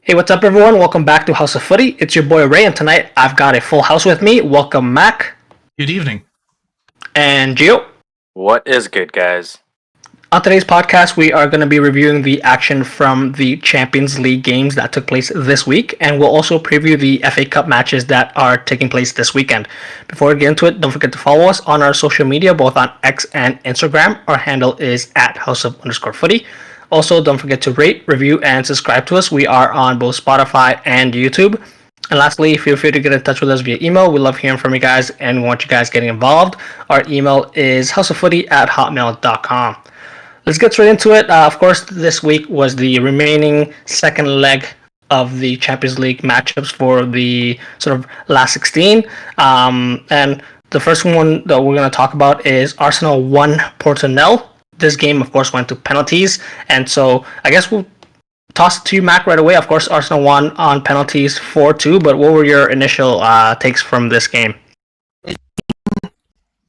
Hey, what's up, everyone? Welcome back to House of Footy. It's your boy Ray, and tonight I've got a full house with me. Welcome, Mac Good evening. and Gio. What is good, guys? On today's podcast, we are going to be reviewing the action from the Champions League games that took place this week, and we'll also preview the FA Cup matches that are taking place this weekend. Before we get into it, don't forget to follow us on our social media, both on X and Instagram. Our handle is at House of underscore Footy. Also, don't forget to rate, review, and subscribe to us. We are on both Spotify and YouTube. And lastly, feel free to get in touch with us via email. We love hearing from you guys and we want you guys getting involved. Our email is houseoffooty@hotmail.com. Let's get straight into it. Of course, this week was the remaining second leg of the Champions League matchups for the sort of last 16. And the first one that we're going to talk about is Arsenal 1, Porto 0. This game, of course, went to penalties. And so I guess we'll toss it to you, Mac, right away. Of course, Arsenal won on penalties 4-2, but what were your initial takes from this game?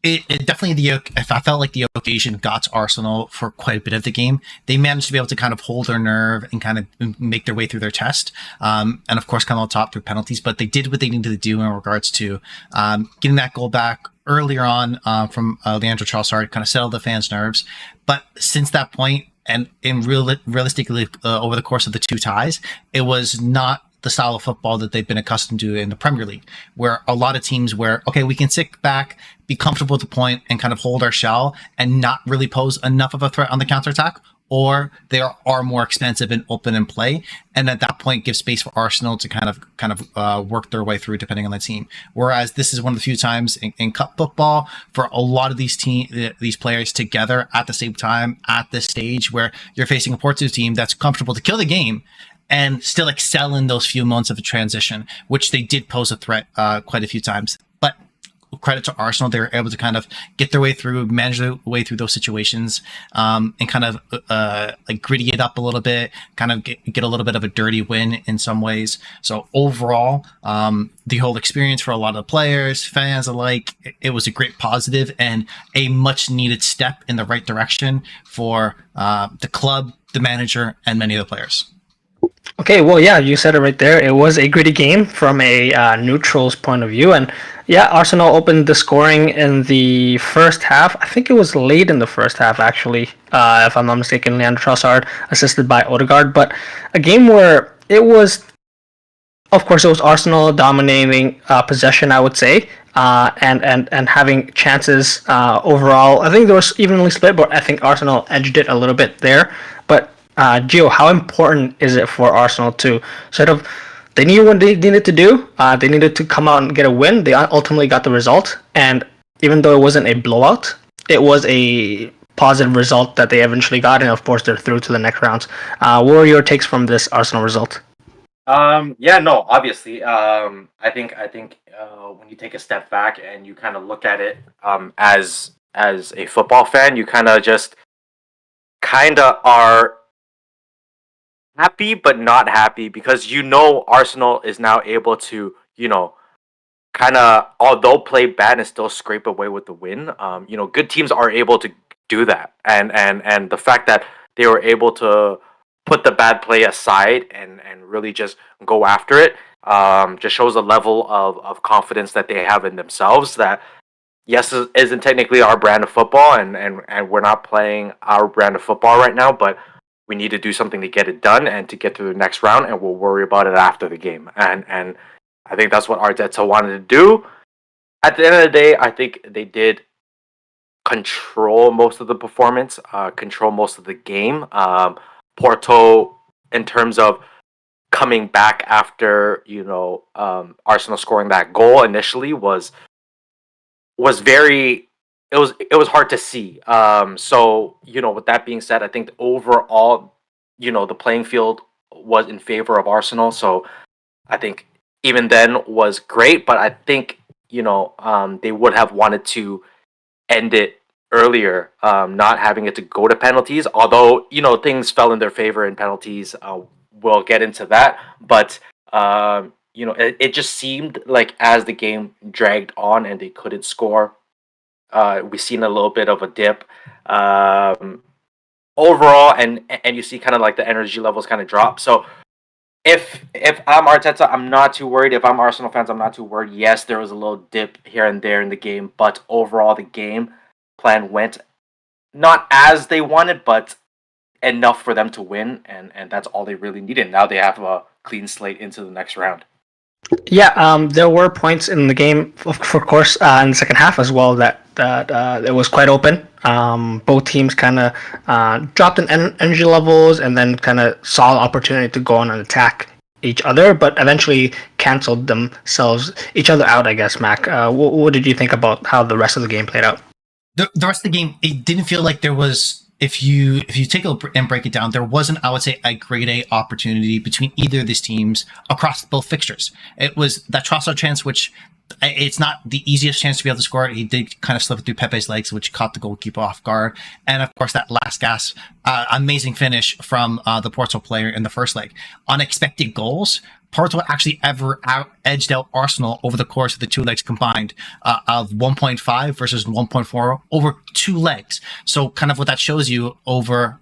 It definitely I felt like the occasion got to Arsenal for quite a bit of the game. They managed to be able to kind of hold their nerve and kind of make their way through their test, and of course come on top through penalties. But they did what they needed to do in regards to getting that goal back earlier on from Leandro Trossard, kind of settled the fans' nerves. But since that point, and realistically over the course of the two ties, it was not the style of football that they've been accustomed to in the Premier League, where a lot of teams okay, we can sit back, be comfortable at the point and kind of hold our shell and not really pose enough of a threat on the counterattack, or they are more expensive and open in play. And at that point give space for Arsenal to kind of work their way through depending on the team. Whereas this is one of the few times in cup football for a lot of these players together at the same time at this stage where you're facing a Porto team that's comfortable to kill the game and still excel in those few months of a transition, which they did pose a threat quite a few times. But credit to Arsenal, they were able to kind of get their way through, manage their way through those situations, and kind of like gritty it up a little bit, kind of get a little bit of a dirty win in some ways. So overall, the whole experience for a lot of the players, fans alike, it was a great positive and a much needed step in the right direction for the club, the manager, and many of the players. Okay, well, yeah, you said it right there. It was a gritty game from a neutral's point of view. And yeah, Arsenal opened the scoring in the first half. I think it was late in the first half, actually, if I'm not mistaken. Leandro Trossard assisted by Odegaard. But a game where it was, of course, it was Arsenal dominating possession, I would say, and having chances overall. I think there was evenly split, but I think Arsenal edged it a little bit there. But Gio, how important is it for Arsenal to sort of they knew what they needed to do. They needed to come out and get a win. They ultimately got the result, and even though it wasn't a blowout, it was a positive result that they eventually got, and of course they're through to the next rounds. What were your takes from this Arsenal result? Yeah, no, obviously. I think when you take a step back and you kind of look at it, as a football fan, you kind of are happy but not happy because Arsenal is now able to kind of, although play bad and still scrape away with the win. Good teams are able to do that, and the fact that they were able to put the bad play aside and really just go after it, just shows a level of confidence that they have in themselves. That yes, isn't technically our brand of football, and we're not playing our brand of football right now, but we need to do something to get it done and to get through the next round, and we'll worry about it after the game. And I think that's what Arteta wanted to do. At the end of the day, I think they did control most of the performance, control most of the game. Porto, in terms of coming back after Arsenal scoring that goal initially, was very it was hard to see. So with that being said, I think overall, the playing field was in favor of Arsenal. So I think even then was great, but I think they would have wanted to end it earlier, not having it to go to penalties. Although things fell in their favor in penalties, we'll get into that. But it just seemed like as the game dragged on and they couldn't score, we seen a little bit of a dip overall, and you see kind of like the energy levels kind of drop. So if I'm Arteta, I'm not too worried. If I'm Arsenal fans, I'm not too worried. Yes, there was a little dip here and there in the game, but overall the game plan went not as they wanted, but enough for them to win, and that's all they really needed. Now they have a clean slate into the next round. Yeah, there were points in the game, of course, in the second half as well that it was quite open. Both teams kind of dropped in energy levels and then kind of saw an opportunity to go on and attack each other, but eventually canceled themselves each other out. I guess, Mac. What did you think about how the rest of the game played out? The rest of the game, it didn't feel like there was. If you take a look and break it down, there wasn't, I would say, a grade A opportunity between either of these teams across both fixtures. It was that Trossard chance, which it's not the easiest chance to be able to score. He did kind of slip it through Pepe's legs, which caught the goalkeeper off guard. And of course, that last gasp, amazing finish from the Porto player in the first leg. Unexpected goals. Porto actually edged out Arsenal over the course of the two legs combined of 1.5 versus 1.4 over two legs. So kind of what that shows you over,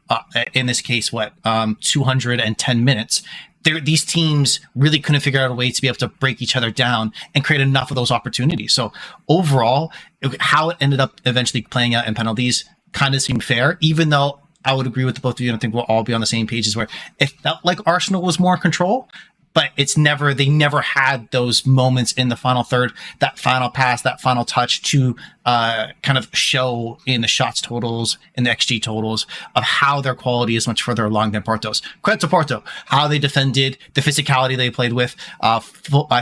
in this case, 210 minutes. These teams really couldn't figure out a way to be able to break each other down and create enough of those opportunities. So overall, how it ended up eventually playing out in penalties kind of seemed fair, even though I would agree with the both of you, and I think we'll all be on the same pages where it felt like Arsenal was more in control. But they never had those moments in the final third, that final pass, that final touch to kind of show in the shots totals, in the XG totals of how their quality is much further along than Porto's. Credit to Porto, how they defended, the physicality they played with. I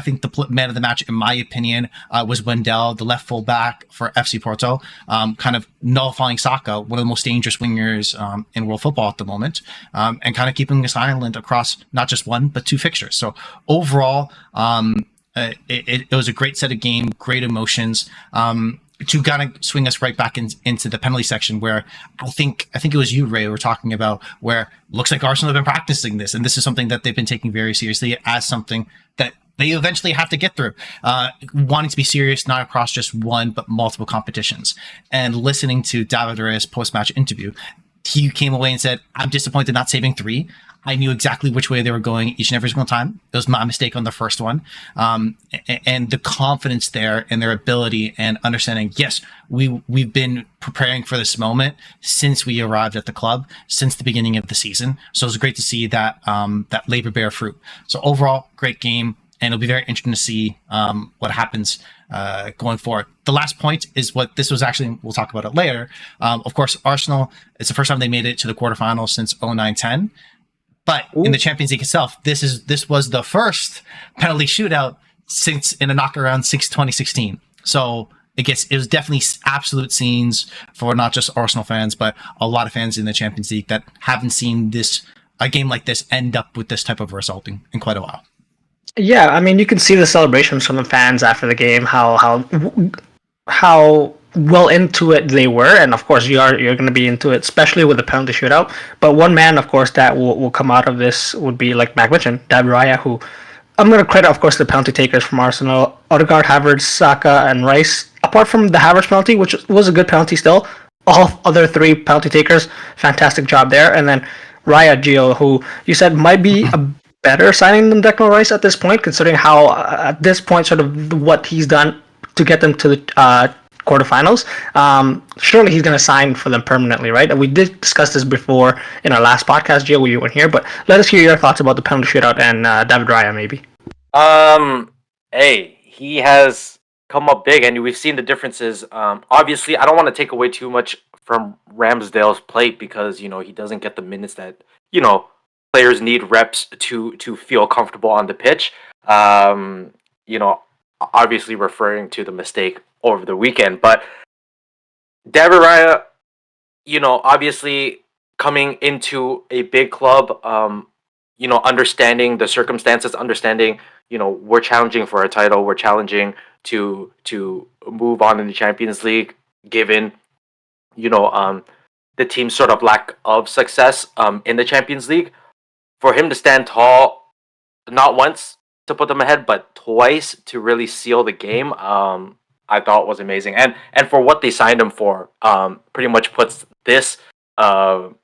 think the man of the match, in my opinion, was Wendell, the left full back for FC Porto, kind of nullifying Saka, one of the most dangerous wingers in world football at the moment, and kind of keeping us silent across not just one, but two fixtures. So overall, it was a great set of game, great emotions. To kind of swing us right back into the penalty section, where I think it was you, Ray, were talking about, where looks like Arsenal have been practicing this, and this is something that they've been taking very seriously as something that they eventually have to get through, wanting to be serious, not across just one, but multiple competitions. And listening to David Raya's post-match interview, he came away and said, I'm disappointed not saving 3. I knew exactly which way they were going each and every single time. It was my mistake on the first one. And the confidence there and their ability and understanding, yes, we've been preparing for this moment since we arrived at the club, since the beginning of the season. So it was great to see that that labor bear fruit. So overall, great game. And it'll be very interesting to see what happens going forward. The last point is what this was actually, we'll talk about it later. Of course, Arsenal, it's the first time they made it to the quarterfinals since 09-10. But in the Champions League itself, this was the first penalty shootout since in a knockaround since 2016. So it was definitely absolute scenes for not just Arsenal fans, but a lot of fans in the Champions League that haven't seen a game like this end up with this type of result in quite a while. Yeah, I mean, you can see the celebrations from the fans after the game, how well into it they were, and of course you're going to be into it, especially with the penalty shootout. But one man, of course, that will come out of this would be, like Mac mentioned, David Raya, who I'm going to credit, of course, the penalty takers from Arsenal: Odegaard, Havertz, Saka, and Rice. Apart from the Havertz penalty, which was a good penalty still, all other 3 penalty takers, fantastic job there. And then Raya, Gio, who you said might be a better signing than Declan Rice at this point, considering how at this point sort of what he's done to get them to the quarterfinals. Surely he's going to sign for them permanently, right? We did discuss this before in our last podcast, Gio, where you weren't here, but let us hear your thoughts about the penalty shootout and David Raya, maybe. Hey, he has come up big, and we've seen the differences. Obviously, I don't want to take away too much from Ramsdale's plate because, he doesn't get the minutes that, players need reps to feel comfortable on the pitch. Obviously referring to the mistake over the weekend, but David Raya, obviously coming into a big club, understanding the circumstances, understanding, we're challenging for a title, we're challenging to move on in the Champions League, given, the team's sort of lack of success in the Champions League. For him to stand tall, not once to put them ahead, but twice to really seal the game, I thought was amazing. And for what they signed him for, pretty much puts this, fans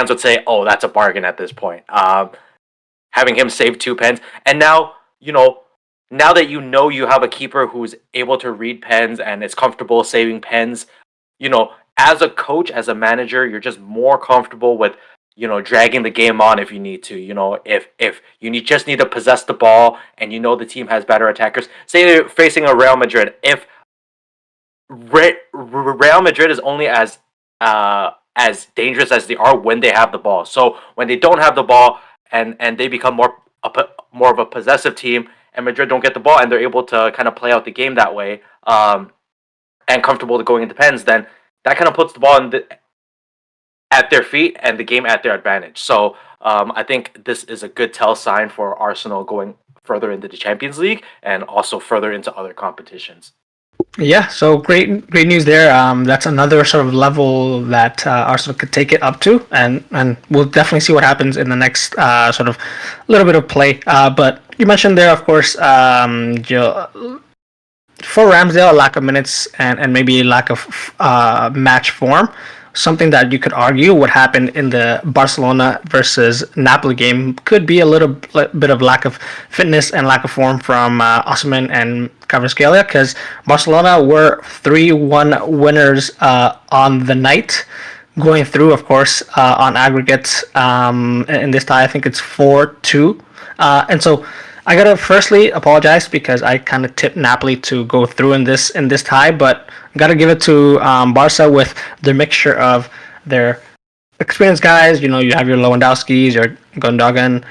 would say, oh, that's a bargain at this point. having him save 2 pens, and now now that you have a keeper who's able to read pens and is comfortable saving pens, as a coach, as a manager, you're just more comfortable with dragging the game on if you need to. If you just need to possess the ball and the team has better attackers. Say you're facing a Real Madrid. If Real Madrid is only as dangerous as they are when they have the ball. So when they don't have the ball and they become more of a possessive team, and Madrid don't get the ball and they're able to kind of play out the game that way, and comfortable to going into pens, then that kind of puts the ball at their feet and the game at their advantage. So I think this is a good tell sign for Arsenal going further into the Champions League and also further into other competitions. Yeah, so great news there. That's another sort of level that Arsenal could take it up to, and we'll definitely see what happens in the next sort of little bit of play. But you mentioned there, of course, for Ramsdale, a lack of minutes and maybe a lack of match form. Something that you could argue what happened in the Barcelona versus Napoli game could be a little bit of lack of fitness and lack of form from Osimhen and Kvaratskhelia, because Barcelona were 3-1 winners on the night, going through, of course, on aggregate. In this tie, I think it's 4-2. And so I gotta firstly apologize because I kind of tipped Napoli to go through in this tie, but gotta give it to Barca with their mixture of their experienced guys. You have your Lewandowskis, your Gundogan,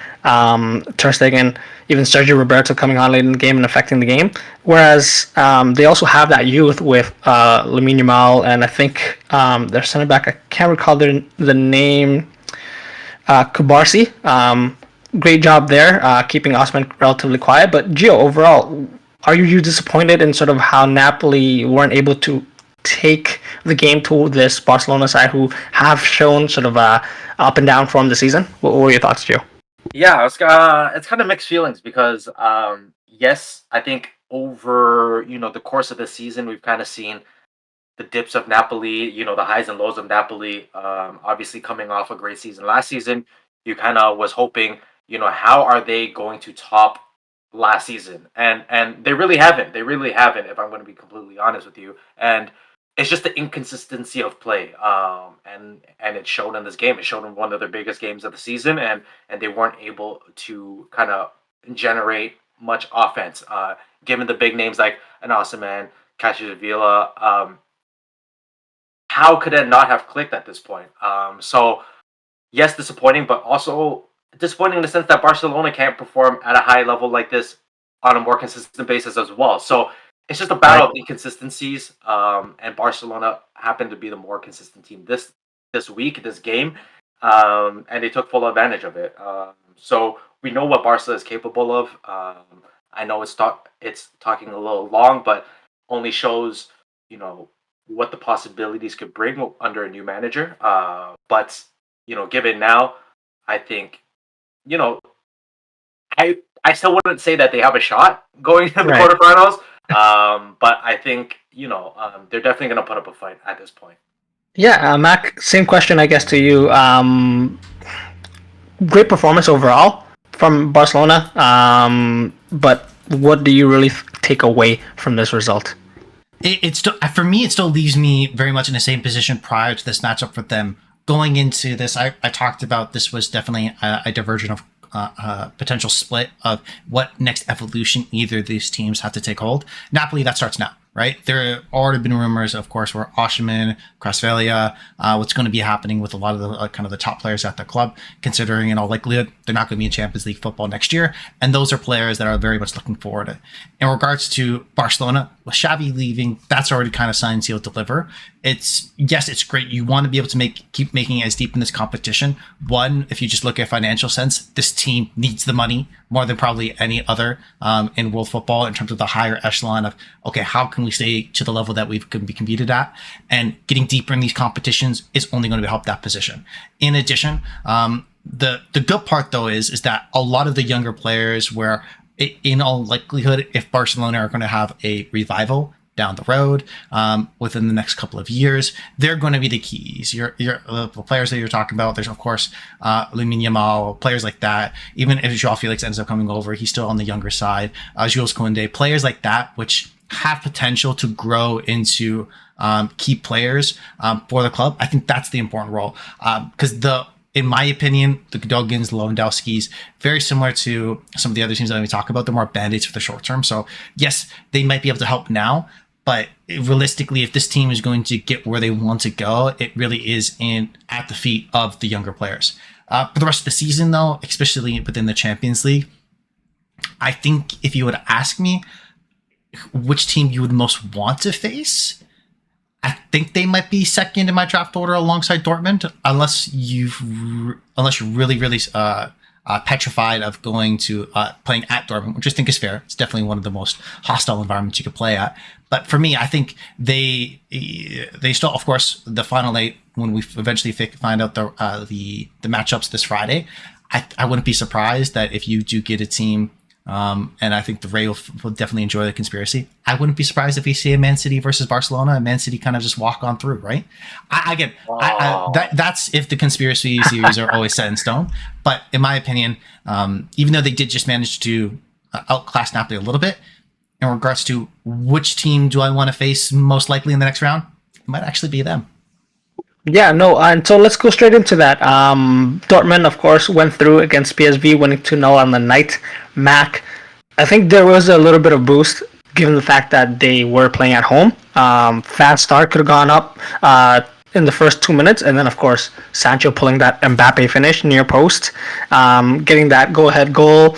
Ter Stegen, even Sergio Roberto coming on late in the game and affecting the game. Whereas they also have that youth with Lamine Yamal, and I think their center back, I can't recall the name, Kubarsi. Great job there, keeping Osimhen relatively quiet. But Gio, overall, are you disappointed in sort of how Napoli weren't able to take the game to this Barcelona side who have shown sort of up and down form this season? What were your thoughts, Gio? Yeah, it's kind of mixed feelings because yes, I think over the course of the season we've kind of seen the dips of Napoli, the highs and lows of Napoli. Obviously coming off a great season last season, you kind of was hoping, how are they going to top last season? And they really haven't. They really haven't, if I'm going to be completely honest with you. And it's just the inconsistency of play. And it showed in this game. It showed in one of their biggest games of the season, and they weren't able to kind of generate much offense. Given the big names like an Osimhen, Kvaratskhelia, how could it not have clicked at this point? So yes, disappointing, but also disappointing in the sense that Barcelona can't perform at a high level like this on a more consistent basis as well. So it's just a battle of inconsistencies, and Barcelona happened to be the more consistent team this week, this game, and they took full advantage of it. So we know what Barca is capable of. I know it's talking a little long, but only shows what the possibilities could bring under a new manager. But given now, I think I still wouldn't say that they have a shot going to the quarterfinals. But I think they're definitely going to put up a fight at this point. Yeah, Mac, same question, I guess, to you. Great performance overall from Barcelona, but what do you really take away from this result? It's still, for me, it still leaves me very much in the same position prior to this matchup for them. Going into this, I talked about this was definitely a diversion of potential split of what next evolution either of these teams have to take hold. Napoli, that starts now, right? There have already been rumors, of course, where Osimhen, Kvaratskhelia, what's going to be happening with a lot of the kind of the top players at the club, considering in all likelihood they're not going to be in Champions League football next year, and those are players that are very much looking forward to it. In regards to Barcelona, with Xavi leaving, that's already kind of signed, sealed, deliver. It's great. You want to be able to keep making it as deep in this competition. One, if you just look at financial sense, this team needs the money more than probably any other in world football in terms of the higher echelon of, okay, how can we stay to the level that we can be competed at? And getting deeper in these competitions is only going to help that position. In addition, the good part though is that a lot of the younger players where in all likelihood, if Barcelona are going to have a revival, down the road, within the next couple of years. They're going to be the keys. The players that you're talking about, there's of course Lamine Yamal, players like that. Even if Joao Felix ends up coming over, he's still on the younger side. Jules Koundé, players like that, which have potential to grow into key players for the club. I think that's the important role, because in my opinion, the Godogins, Lewandowskis, very similar to some of the other teams that we talk about. They're more band-aids for the short term. So yes, they might be able to help now, but realistically, if this team is going to get where they want to go, it really is at the feet of the younger players. For the rest of the season, though, especially within the Champions League, I think if you would ask me which team you would most want to face, I think they might be second in my draft order alongside Dortmund, unless you're really, really petrified of going to playing at Dortmund, which I think is fair. It's definitely one of the most hostile environments you could play at. But for me, I think they still, of course, the final eight, when we eventually find out the matchups this Friday, I wouldn't be surprised that if you do get a team. And I think the Ray will definitely enjoy the conspiracy. I wouldn't be surprised if we see a Man City versus Barcelona and Man City kind of just walk on through, right? That's if the conspiracy theories are always set in stone. But in my opinion, even though they did just manage to outclass Napoli a little bit, in regards to which team do I want to face most likely in the next round, it might actually be them. Yeah, no, and so let's go straight into that. Dortmund, of course, went through against PSV, winning 2-0 on the night. Mac, I think there was a little bit of boost given the fact that they were playing at home. Fast start, could have gone up in the first 2 minutes, and then, of course, Sancho pulling that Mbappe finish near post, getting that go-ahead goal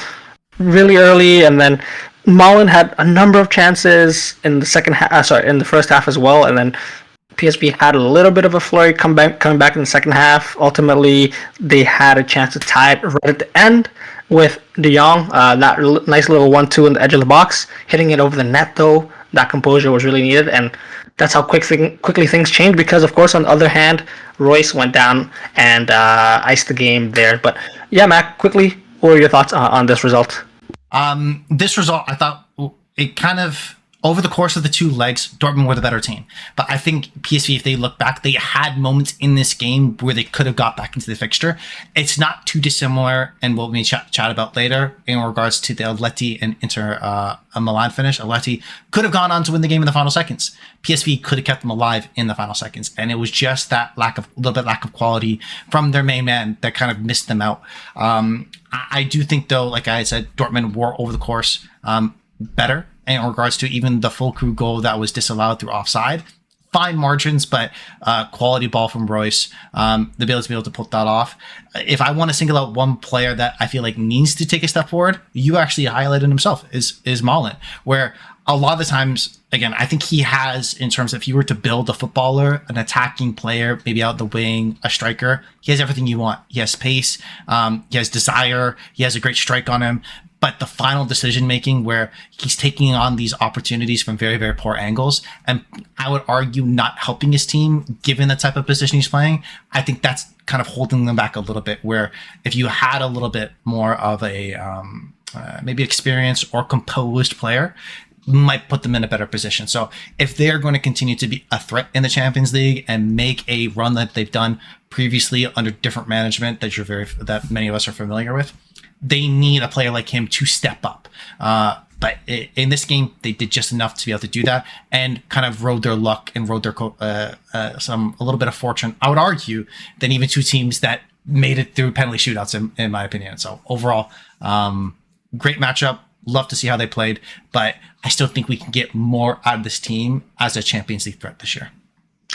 really early, and then Malen had a number of chances in the in the first half as well, and then PSV had a little bit of a flurry coming back in the second half. Ultimately, they had a chance to tie it right at the end with De Jong. That nice little 1-2 in the edge of the box. Hitting it over the net, though, that composure was really needed. And that's how quickly things changed because, of course, on the other hand, Royce went down and iced the game there. But yeah, Mac, quickly, what were your thoughts on this result? This result, I thought it kind of... Over the course of the two legs, Dortmund were the better team. But I think PSV, if they look back, they had moments in this game where they could have got back into the fixture. It's not too dissimilar, and we'll chat about later in regards to the Atleti and Inter Milan finish. Atleti could have gone on to win the game in the final seconds. PSV could have kept them alive in the final seconds. And it was just that lack of quality from their main man that kind of missed them out. I do think, though, like I said, Dortmund were over the course better in regards to even the full crew goal that was disallowed through offside. Fine margins, but quality ball from Royce, the ability to be able to put that off. If I want to single out one player that I feel like needs to take a step forward, you actually highlighted himself, is Malen, where a lot of the times, again, I think he has, in terms of if you were to build a footballer, an attacking player, maybe out the wing, a striker, he has everything you want. He has pace, he has desire, he has a great strike on him. But the final decision making where he's taking on these opportunities from very, very poor angles, and I would argue not helping his team given the type of position he's playing, I think that's kind of holding them back a little bit. Where if you had a little bit more of a maybe experienced or composed player, might put them in a better position. So if they're going to continue to be a threat in the Champions League and make a run that they've done previously under different management that many of us are familiar with, they need a player like him to step up. But in this game, they did just enough to be able to do that and kind of rode their luck and rode their a little bit of fortune, I would argue, than even two teams that made it through penalty shootouts, in my opinion. So overall, great matchup. Love to see how they played, but I still think we can get more out of this team as a Champions League threat this year.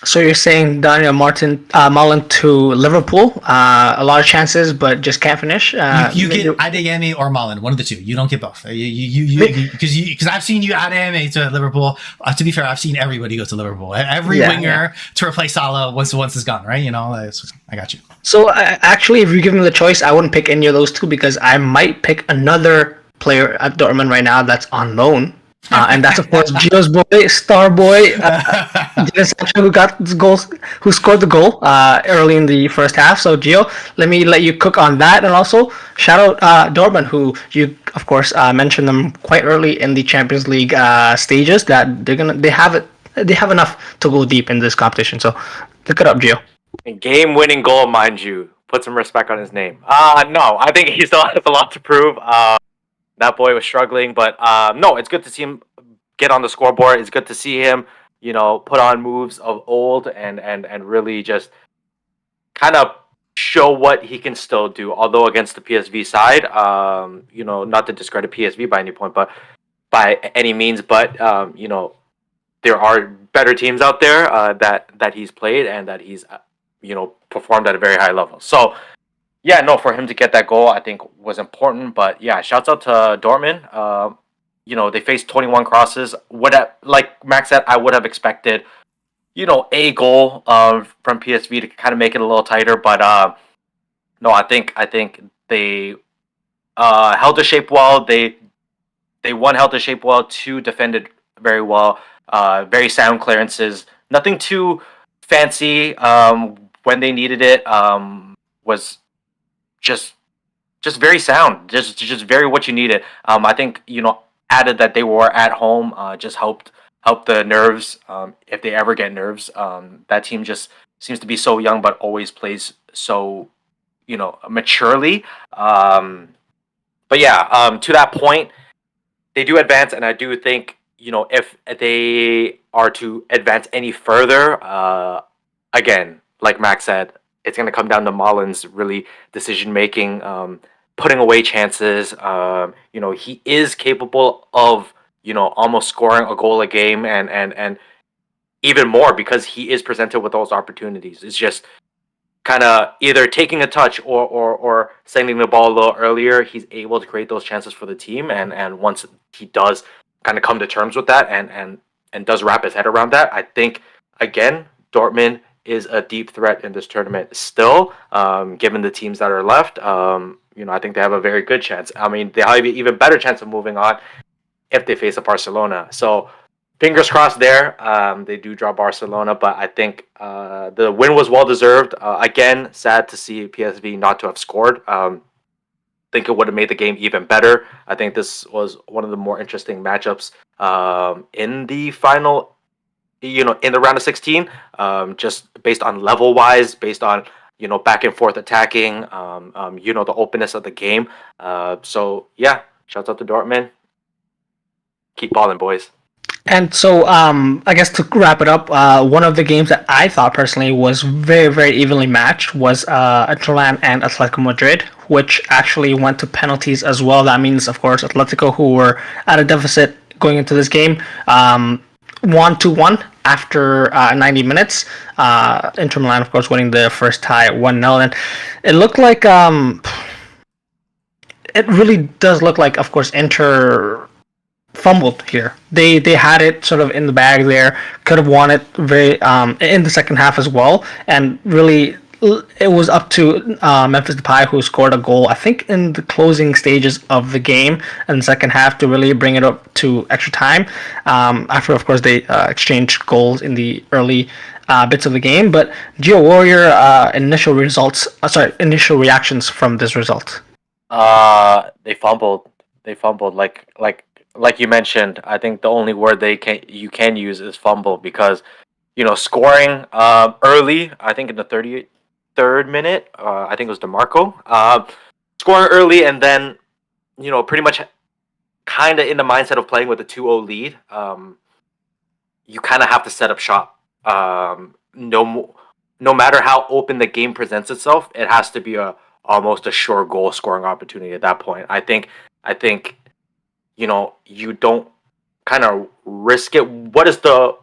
So you're saying Daniel Malen to Liverpool, a lot of chances, but just can't finish. You get Adeyemi or Malen, one of the two. You don't get both. Because I've seen you Adeyemi to Liverpool. To be fair, I've seen everybody go to Liverpool. Every winger to replace Salah once is gone, right? You know, I got you. So actually, if you give me the choice, I wouldn't pick any of those two because I might pick another player at Dortmund right now that's on loan And that's of course Gio's boy, star boy, Jadon Sancho, who scored the goal early in the first half. So Gio, let you cook on that, and also shout out Dortmund, who you of course mentioned them quite early in the Champions League stages. That they have enough to go deep in this competition. So look it up, Gio. Game-winning goal, mind you. Put some respect on his name. No, I think he still has a lot to prove. That boy was struggling, but no, it's good to see him get on the scoreboard. It's good to see him, put on moves of old and really just kind of show what he can still do. Although against the PSV side, not to discredit PSV by any point, but by any means, but there are better teams out there that he's played and that he's performed at a very high level. So yeah, no, for him to get that goal, I think was important. But yeah, shouts out to Dortmund. They faced 21 crosses. Like Max said, I would have expected, a goal from PSV to kind of make it a little tighter. But no, I think they held the shape well. One held the shape well. Two defended very well. Very sound clearances. Nothing too fancy. When they needed it, was just very sound, just very what you needed. I think added that they were at home, just helped the nerves. If they ever get nerves, that team just seems to be so young, but always plays so maturely. But yeah, to that point, they do advance, and I do think if they are to advance any further, again, like Max said, it's going to come down to Mullins really decision making, putting away chances. He is capable of almost scoring a goal a game, and even more because he is presented with those opportunities. It's just kind of either taking a touch or sending the ball a little earlier. He's able to create those chances for the team, and once he does kind of come to terms with that and does wrap his head around that, I think again Dortmund is a deep threat in this tournament still, given the teams that are left. I think they have a very good chance. I mean, they have an even better chance of moving on if they face a Barcelona. So fingers crossed there. They do draw Barcelona, but I think the win was well deserved. Again, sad to see PSV not to have scored. Think it would have made the game even better. I think this was one of the more interesting matchups in the final, in the round of 16, just based on level wise, based on back and forth attacking, the openness of the game. So yeah, shouts out to Dortmund. Keep balling, boys. And so, I guess to wrap it up, one of the games that I thought personally was very, very evenly matched was Milan and Atletico Madrid, which actually went to penalties as well. That means, of course, Atletico, who were at a deficit going into this game, won 2-1 after 90 minutes. Inter Milan, of course, winning the first tie 1-0. And it looked like, it really does look like, of course, Inter fumbled here. They had it sort of in the bag there. Could have won it very in the second half as well. And really, it was up to Memphis Depay, who scored a goal, I think, in the closing stages of the game in the second half to really bring it up to extra time. After, of course, they exchanged goals in the early bits of the game. But Gio, what were your initial reactions from this result? They fumbled. They fumbled like you mentioned. I think the only word you can use is fumble, because scoring early, I think in the 33rd minute, I think it was DeMarco, scoring early, and then pretty much kind of in the mindset of playing with a 2-0 lead, you kind of have to set up shop. No matter how open the game presents itself, it has to be almost a sure goal scoring opportunity at that point. I think you don't kind of risk it. What is the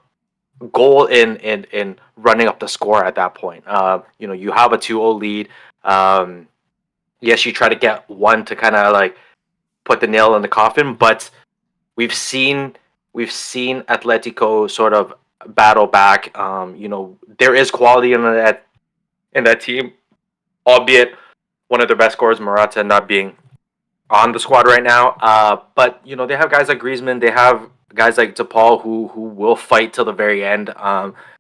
goal in running up the score at that point? You have a 2-0 lead. Yes, you try to get one to kind of like put the nail in the coffin, but we've seen Atletico sort of battle back. There is quality in that team, albeit one of their best scorers, Morata, not being on the squad right now. But they have guys like Griezmann. They have guys like DePaul who will fight till the very end.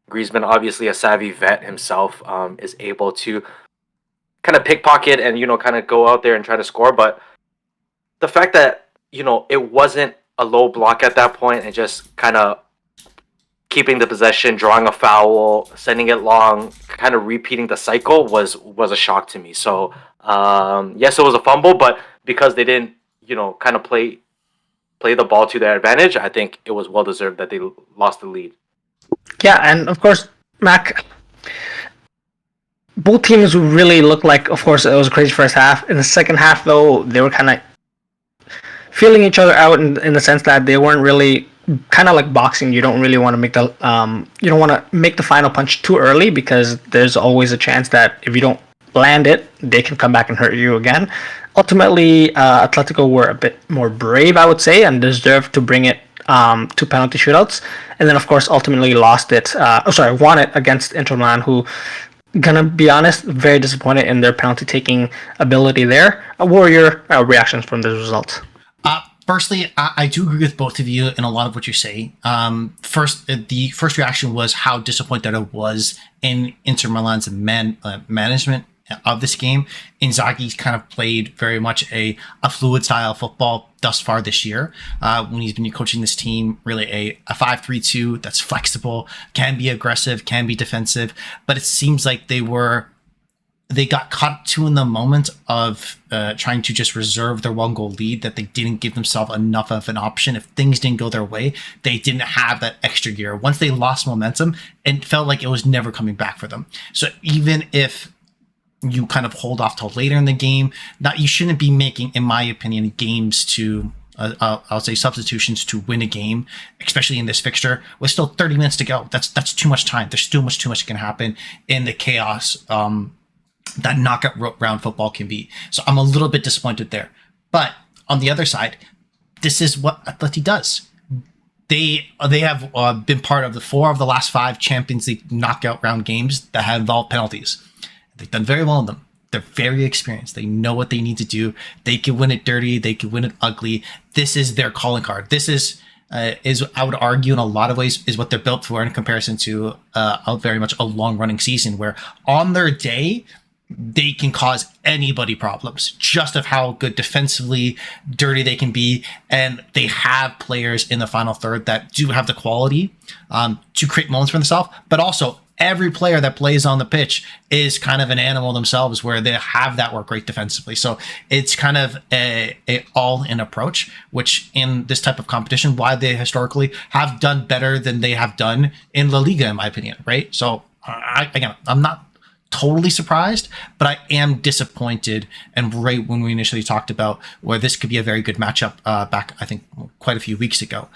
Griezmann, obviously a savvy vet himself, is able to kind of pickpocket and kind of go out there and try to score. But the fact that it wasn't a low block at that point and just kind of keeping the possession, drawing a foul, sending it long, kind of repeating the cycle was a shock to me. So yes, it was a fumble, but because they didn't kind of play the ball to their advantage, I think it was well deserved that they lost the lead. Yeah, and of course, Mac, both teams really looked like, of course, it was a crazy first half. In the second half, though, they were kind of feeling each other out in the sense that they weren't really kind of like boxing. You don't really want to make the final punch too early, because there's always a chance that if you don't land it, they can come back and hurt you again. Ultimately, Atletico were a bit more brave, I would say, and deserved to bring it to penalty shootouts, and then of course ultimately won it against Inter Milan, who, gonna be honest, very disappointed in their penalty taking ability there. What were your reactions from this result? Firstly, I do agree with both of you in a lot of what you say. The first reaction was how disappointed I was in Inter Milan's management of this game. Inzaghi's kind of played very much a fluid style of football thus far this year. When he's been coaching this team, really a 5-3-2 that's flexible, can be aggressive, can be defensive, but it seems like they got caught too in the moment of trying to just reserve their 1-goal lead, that they didn't give themselves enough of an option. If things didn't go their way, they didn't have that extra gear. Once they lost momentum, it felt like it was never coming back for them. So even if you kind of hold off till later in the game, you shouldn't be making, in my opinion, games to I'll say substitutions to win a game, especially in this fixture with still 30 minutes to go. That's too much time. There's too much can happen in the chaos that knockout round football can be. So I'm a little bit disappointed there. But on the other side, this is what Atleti does. They have been part of the 4 of the last 5 Champions League knockout round games that have involved penalties. They've done very well in them. They're very experienced. They know what they need to do. They can win it dirty. They can win it ugly. This is their calling card. This is I would argue in a lot of ways is what they're built for in comparison to a very much a long running season, where on their day they can cause anybody problems, just of how good defensively dirty they can be. And they have players in the final third that do have the quality to create moments for themselves, but also every player that plays on the pitch is kind of an animal themselves, where they have that work rate defensively. So it's kind of a all-in approach, which in this type of competition, why they historically have done better than they have done in La Liga, in my opinion, right? So I'm not totally surprised, but I am disappointed. And right when we initially talked about where this could be a very good matchup back, I think, quite a few weeks ago,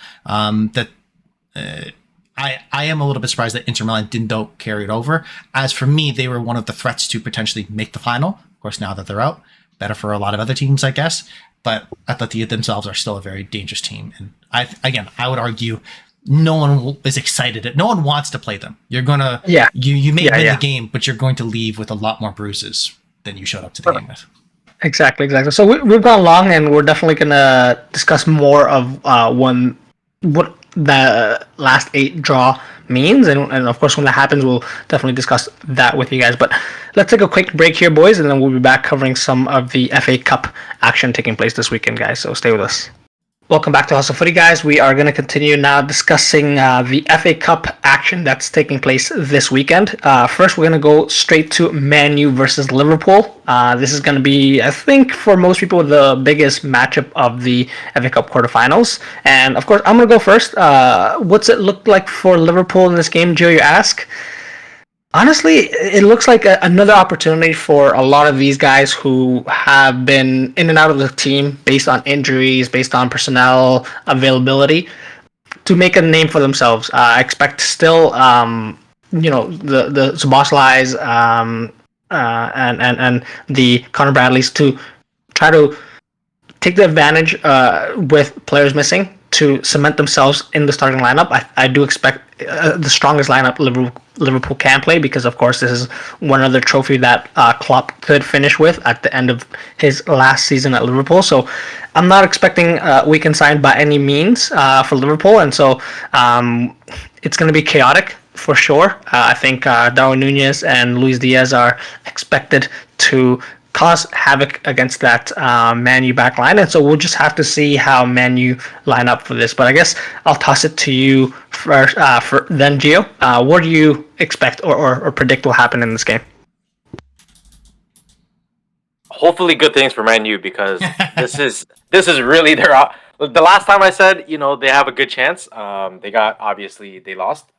I am a little bit surprised that Inter Milan didn't carry it over. As for me, they were one of the threats to potentially make the final. Of course, now that they're out, better for a lot of other teams, I guess. But Atleti themselves are still a very dangerous team. And I would argue no one is excited. No one wants to play them. You're going to, you may win the game, but you're going to leave with a lot more bruises than you showed up to the game with. Exactly. So we've gone long, and we're definitely going to discuss more of what the last 8 draw means, and of course when that happens we'll definitely discuss that with you guys. But let's take a quick break here, boys, and then we'll be back covering some of the FA Cup action taking place this weekend, guys, so stay with us. Welcome back to Hustle Footy, guys. We are going to continue now discussing the FA Cup action that's taking place this weekend. First, we're going to go straight to Man U versus Liverpool. This is going to be, I think, for most people, the biggest matchup of the FA Cup quarterfinals. And, of course, I'm going to go first. What's it look like for Liverpool in this game, Joe, you ask? Honestly, it looks like another opportunity for a lot of these guys who have been in and out of the team based on injuries, based on personnel availability, to make a name for themselves. I expect still, the Szoboszlais and the Connor Bradleys to try to take the advantage with players missing to cement themselves in the starting lineup. I do expect the strongest lineup Liverpool can play, because of course this is one other trophy that Klopp could finish with at the end of his last season at Liverpool. So I'm not expecting a weekend side by any means for Liverpool, and so it's going to be chaotic for sure. I think Darwin Nunez and Luis Diaz are expected to cause havoc against that Man U back line, and so we'll just have to see how Man U line up for this. But I guess I'll toss it to you first, then Gio. What do you expect or predict will happen in this game? Hopefully, good things for Man U, because this is really their. The last time I said, they have a good chance. They lost.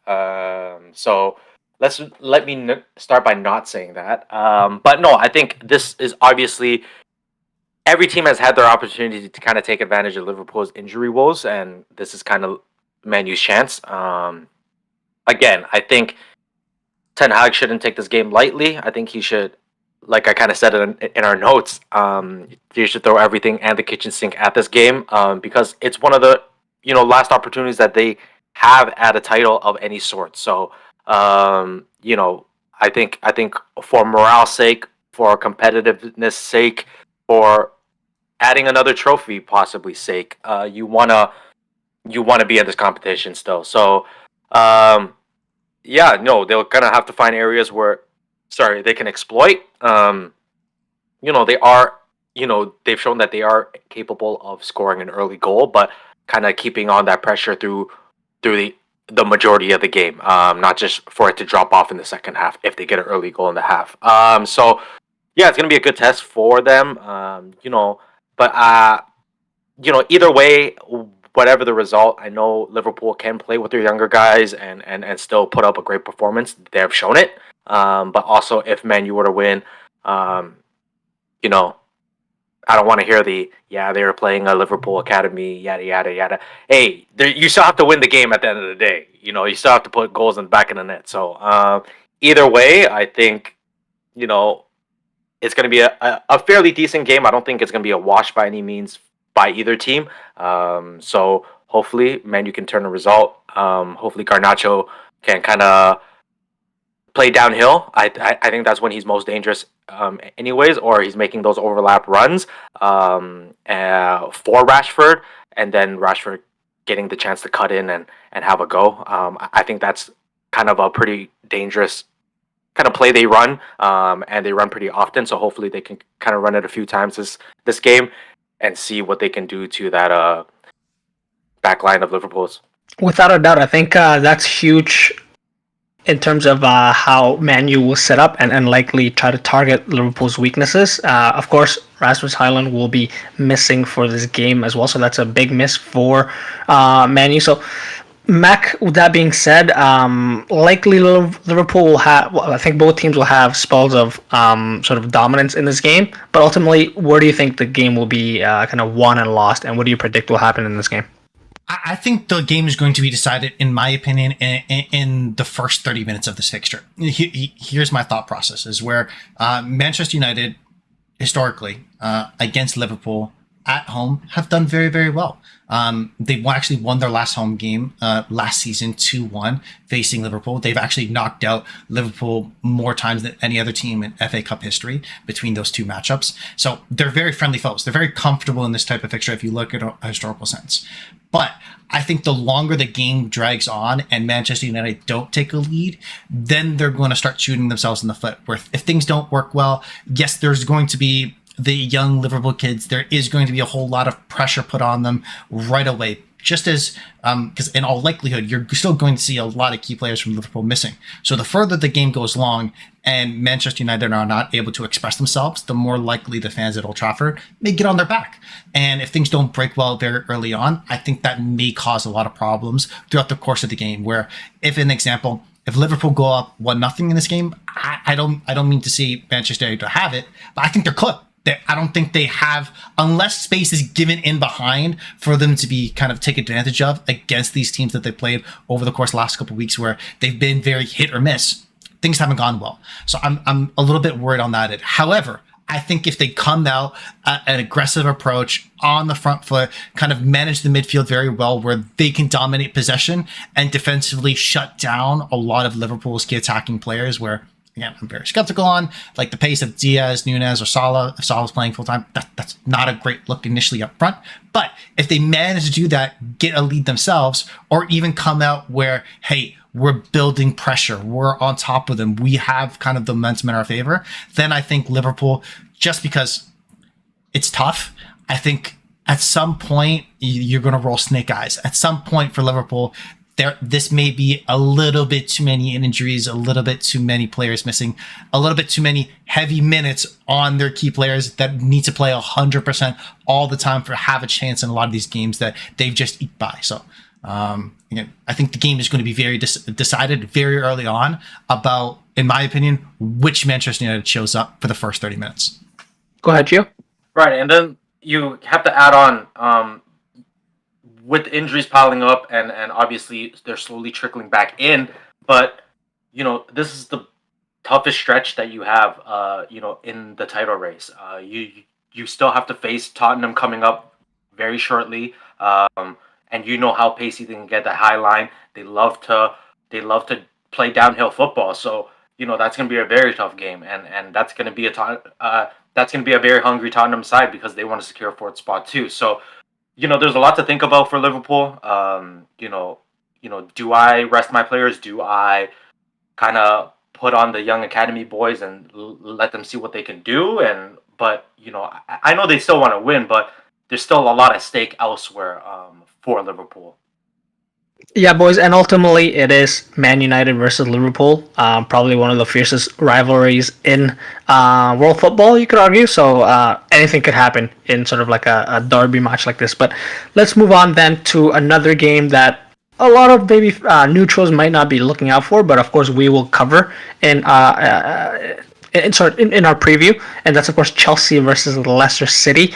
So let me start by not saying that. But no, I think this is obviously, every team has had their opportunity to kind of take advantage of Liverpool's injury woes, and this is kind of Man U's chance. Again, I think Ten Hag shouldn't take this game lightly. I think he should, like I kind of said in our notes, you should throw everything and the kitchen sink at this game, because it's one of the last opportunities that they have at a title of any sort. So I think for morale's sake, for competitiveness sake, for adding another trophy possibly sake, you wanna be in this competition still. So they're gonna have to find areas where they can exploit. They are, they've shown that they are capable of scoring an early goal, but kind of keeping on that pressure through the majority of the game, not just for it to drop off in the second half if they get an early goal in the half. So yeah, it's gonna be a good test for them. But either way, whatever the result, I know Liverpool can play with their younger guys and still put up a great performance. They have shown it. But also, if Man U were to win, I don't want to hear they were playing a Liverpool academy, yada yada yada. Hey, you still have to win the game at the end of the day. You still have to put goals in the back of the net. So either way, I think it's going to be a fairly decent game. I don't think it's going to be a wash by any means by either team. So hopefully, Man U can turn a result. Hopefully, Garnacho can kind of play downhill. I think that's when he's most dangerous, anyways, or he's making those overlap runs for Rashford, and then Rashford getting the chance to cut in and have a go. I think that's kind of a pretty dangerous kind of play they run, and they run pretty often. So hopefully they can kind of run it a few times this game and see what they can do to that back line of Liverpool's. Without a doubt, I think that's huge in terms of how Man U will set up and likely try to target Liverpool's weaknesses. Of course, Rasmus Højlund will be missing for this game as well, so that's a big miss for Man U. So, Mac, with that being said, likely Liverpool will have, I think both teams will have spells of sort of dominance in this game, but ultimately, where do you think the game will be kind of won and lost, and what do you predict will happen in this game? I think the game is going to be decided, in my opinion, in the first 30 minutes of this fixture. Here's my thought process, is where Manchester United, historically, against Liverpool at home, have done very, very well. They actually won their last home game last season 2-1 facing Liverpool. They've actually knocked out Liverpool more times than any other team in FA Cup history between those two matchups. So they're very friendly foes. They're very comfortable in this type of fixture if you look at a historical sense. But I think the longer the game drags on and Manchester United don't take a lead, then they're going to start shooting themselves in the foot. Where if things don't work well, yes, there's going to be the young Liverpool kids. There is going to be a whole lot of pressure put on them right away. Just as, because in all likelihood, you're still going to see a lot of key players from Liverpool missing. So the further the game goes along and Manchester United are not able to express themselves, the more likely the fans at Old Trafford may get on their back. And if things don't break well very early on, I think that may cause a lot of problems throughout the course of the game. Where, if an example, if Liverpool go up 1-0 in this game, I don't mean to see Manchester United to have it, but I think they're clipped. I don't think they have, unless space is given in behind for them to be kind of take advantage of against these teams that they played over the course of the last couple of weeks, where they've been very hit or miss. Things haven't gone well. So I'm a little bit worried on that. However, I think if they come out an aggressive approach on the front foot, kind of manage the midfield very well, where they can dominate possession and defensively shut down a lot of Liverpool's key attacking players, where, again, I'm very skeptical on, like the pace of Diaz, Nunez, or Salah. If Salah's playing full time, that's not a great look initially up front. But if they manage to do that, get a lead themselves, or even come out where, hey, we're building pressure, we're on top of them, we have kind of the momentum in our favor, then I think Liverpool, just because it's tough, I think at some point you're going to roll snake eyes. At some point for Liverpool, this may be a little bit too many injuries, a little bit too many players missing, a little bit too many heavy minutes on their key players that need to play 100% all the time for have a chance in a lot of these games that they've just eked by. So again, I think the game is going to be very decided very early on about, in my opinion, which Manchester United shows up for the first 30 minutes. Go ahead, Gio. Right, and then you have to add on, with injuries piling up, and obviously they're slowly trickling back in, but, you know, this is the toughest stretch that you have, you know, in the title race. You still have to face Tottenham coming up very shortly, and you know how pacey they can get, the high line. They love to play downhill football, so, you know, that's going to be a very tough game, and that's going to be a very hungry Tottenham side, because they want to secure a fourth spot too. So, you know, there's a lot to think about for Liverpool. You know, do I rest my players? Do I kind of put on the young academy boys and let them see what they can do? But you know, I know they still want to win, but there's still a lot at stake elsewhere for Liverpool. Yeah, boys, and ultimately it is Man United versus Liverpool. Probably one of the fiercest rivalries in world football, you could argue. So anything could happen in sort of like a derby match like this. But let's move on then to another game that a lot of maybe neutrals might not be looking out for, but of course we will cover in our preview, and that's of course Chelsea versus Leicester City.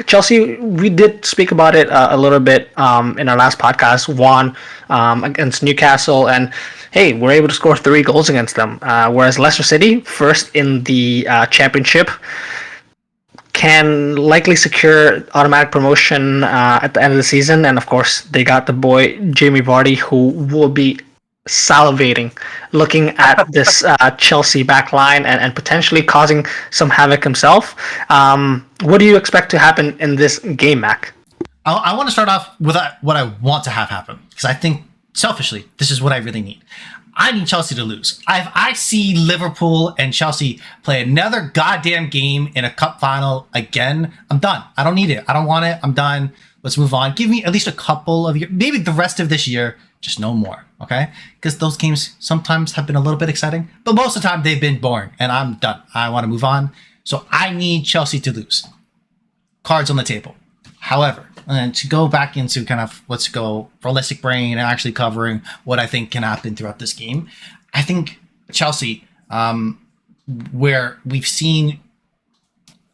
Chelsea, we did speak about it a little bit in our last podcast. Won against Newcastle, and hey, we're able to score 3 goals against them. Whereas Leicester City, first in the championship, can likely secure automatic promotion at the end of the season. And of course, they got the boy Jamie Vardy, who will be salivating looking at this Chelsea back line and potentially causing some havoc himself. What do you expect to happen in this game, Mac? I want to start off with what I want to have happen, because I think selfishly this is what I really need. I need Chelsea to lose. I see Liverpool and Chelsea play another goddamn game in a cup final again, I'm done. I don't need it. I don't want it. I'm done. Let's move on. Give me at least a couple of years, maybe the rest of this year, just no more, okay? Because those games sometimes have been a little bit exciting, but most of the time they've been boring, and I'm done. I want to move on. So I need Chelsea to lose. Cards on the table. However, and to go back into kind of, let's go realistic brain and actually covering what I think can happen throughout this game, I think Chelsea, where we've seen,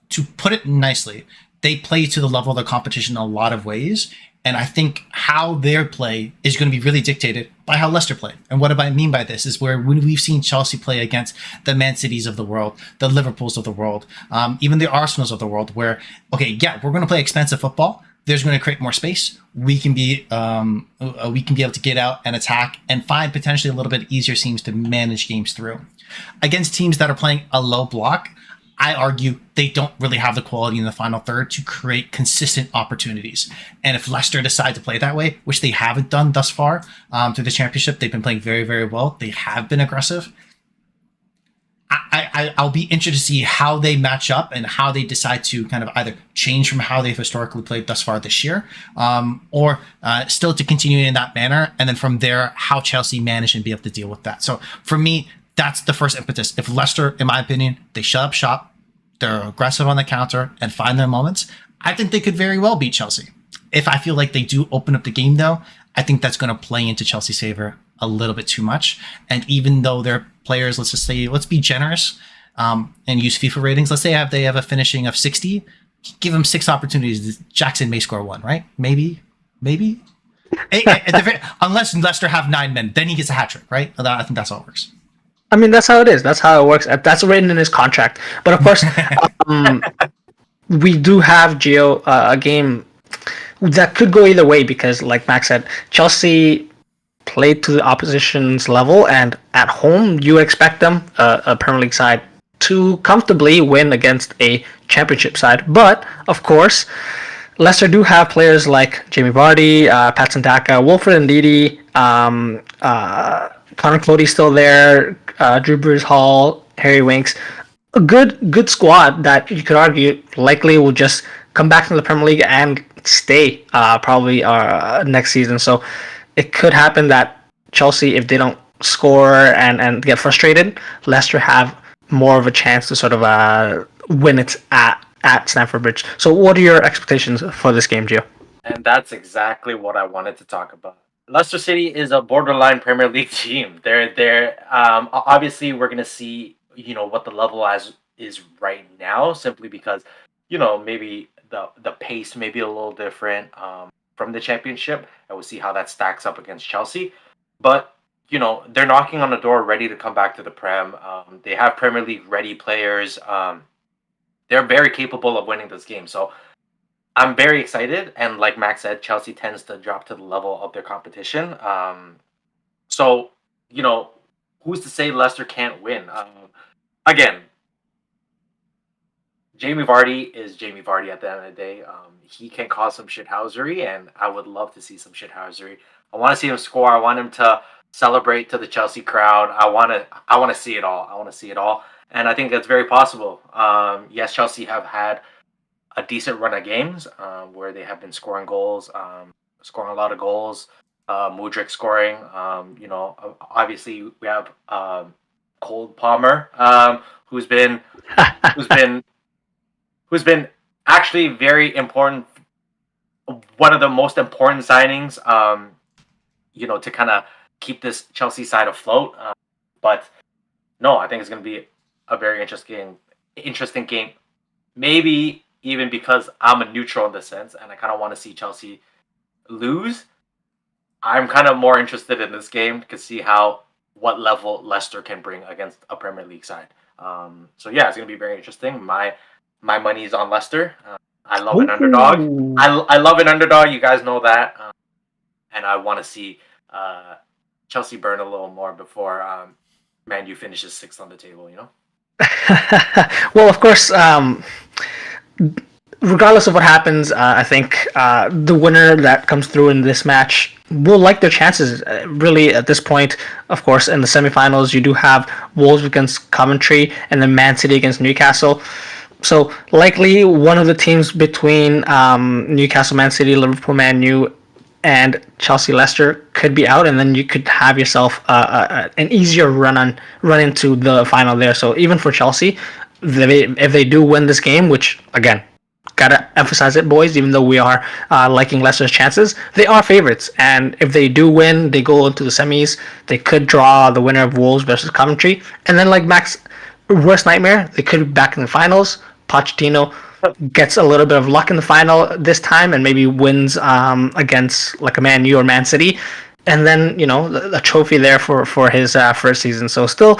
to put it nicely, they play to the level of the competition in a lot of ways. And I think how their play is going to be really dictated by how Leicester play. And what I mean by this is where when we've seen Chelsea play against the Man Cities of the world, the Liverpools of the world, even the Arsenals of the world, where, okay, yeah, we're going to play expensive football. There's going to create more space. We can be able to get out and attack and find potentially a little bit easier seams to manage games through. Against teams that are playing a low block, I argue they don't really have the quality in the final third to create consistent opportunities. And if Leicester decide to play that way, which they haven't done thus far through the championship, they've been playing very, very well. They have been aggressive. I'll be interested to see how they match up and how they decide to kind of either change from how they've historically played thus far this year, or still to continue in that manner. And then from there, how Chelsea manage and be able to deal with that. So for me, that's the first impetus. If Leicester, in my opinion, they shut up shop, they're aggressive on the counter and find their moments, I think they could very well beat Chelsea. If I feel like they do open up the game, though, I think that's going to play into Chelsea's favor a little bit too much. And even though their players, let's just say, let's be generous and use FIFA ratings. Let's say they have a finishing of 60. Give them 6 opportunities. Jackson may score 1, right? Maybe. Unless Leicester have 9 men, then he gets a hat trick, right? I think that's how it works. I mean, that's how it is. That's how it works. That's written in his contract. But of course, um, we do have Gio a game that could go either way because, like Max said, Chelsea played to the opposition's level, and at home, you expect them, a Premier League side, to comfortably win against a championship side. But of course, Leicester do have players like Jamie Vardy, Patson Daka, Wilfred Ndidi, Connor Cody's still there, Drew Brees Hall, Harry Winks. A good squad that you could argue likely will just come back to the Premier League and stay probably next season. So it could happen that Chelsea, if they don't score and get frustrated, Leicester have more of a chance to sort of win it at Stamford Bridge. So what are your expectations for this game, Gio? And that's exactly what I wanted to talk about. Leicester City is a borderline Premier League team. They're obviously we're gonna see what the level as is right now, simply because maybe the pace may be a little different from the championship, and we'll see how that stacks up against Chelsea. But they're knocking on the door, ready to come back to the Prem. They have Premier League ready players. They're very capable of winning this game. So I'm very excited, and like Max said, Chelsea tends to drop to the level of their competition. So who's to say Leicester can't win? Again, Jamie Vardy is Jamie Vardy at the end of the day. He can cause some shithousery, and I would love to see some shithousery. I want to see him score. I want him to celebrate to the Chelsea crowd. I want to see it all. I want to see it all, and I think that's very possible. Yes, Chelsea have had a decent run of games where they have been scoring goals, scoring a lot of goals. Mudryk scoring. Obviously we have Cole Palmer, who's been actually very important. One of the most important signings, to kind of keep this Chelsea side afloat. But no, I think it's going to be a very interesting game. Maybe even because I'm a neutral in this sense, and I kind of want to see Chelsea lose. I'm kind of more interested in this game to see what level Leicester can bring against a Premier League side. So yeah, it's going to be very interesting. My money is on Leicester. I love an underdog. I love an underdog. You guys know that. And I want to see Chelsea burn a little more before Man U finishes sixth on the table. Well, of course, regardless of what happens, I think the winner that comes through in this match will like their chances. Really, at this point, of course, in the semifinals, you do have Wolves against Coventry and then Man City against Newcastle. So likely one of the teams between Newcastle, Man City, Liverpool, Man U, and Chelsea, Leicester could be out, and then you could have yourself an easier run into the final there. So even for Chelsea, if they do win this game, which again, gotta emphasize it, boys, even though we are liking Leicester's chances, they are favorites, and if they do win, they go into the semis. They could draw the winner of Wolves versus Coventry, and then like Max, worst nightmare, they could be back in the finals. Pochettino gets a little bit of luck in the final this time and maybe wins against like a Man U or Man City, and then a trophy there for his first season. So still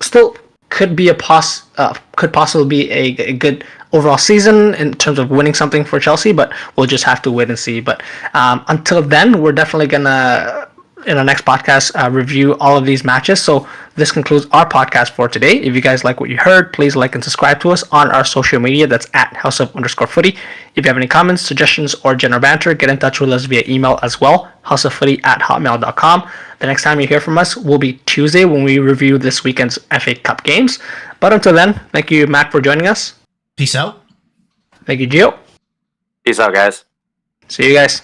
still could be could possibly be a good overall season in terms of winning something for Chelsea, but we'll just have to wait and see. But until then, we're definitely gonna, in our next podcast, review all of these matches. So this concludes our podcast for today. If you guys like what you heard, please like and subscribe to us on our social media. That's at @houseof_footy. If you have any comments, suggestions, or general banter, get in touch with us via email as well, houseoffooty@hotmail.com. The next time you hear from us will be Tuesday when we review this weekend's FA Cup games. But until then, thank you, Matt, for joining us. Peace out. Thank you, Gio. Peace out, guys. See you guys.